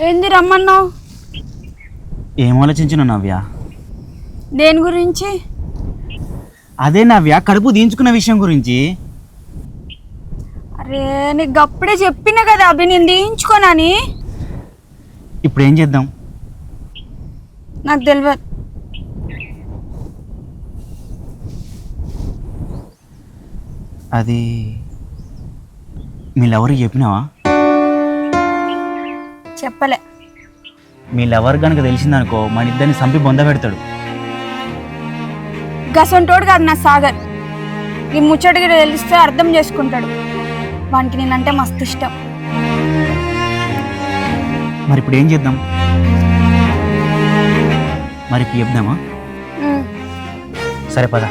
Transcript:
ఏంది రమ్మన్నావు? ఏం ఆలోచించిన నవ్య? దేని గురించి? అదే నవ్య, కడుపు దించుకున్న విషయం గురించి. అరే నీకు అప్పుడే చెప్పిన కదా అభి, నేను దించుకోనని. ఇప్పుడు ఏం చేద్దాం? నాకు తెలియదు. అది మీ లవర్కి చెప్పినావా? చెప్పలే. మీ లవర్ కనుక తెలిసిందనుకో మన ఇద్దరిని చంపి బొంద పెడతాడు. గసంటోడు కాదు నా సాగర్. ఈ ముచ్చటికి తెలిస్తే అర్థం చేసుకుంటాడు. వానికి నేనంటే మస్తు ఇష్టం. మరి ఇప్పుడు ఏం చేద్దాం? మరి ఇప్పుడు చెప్దామా? సరే పద.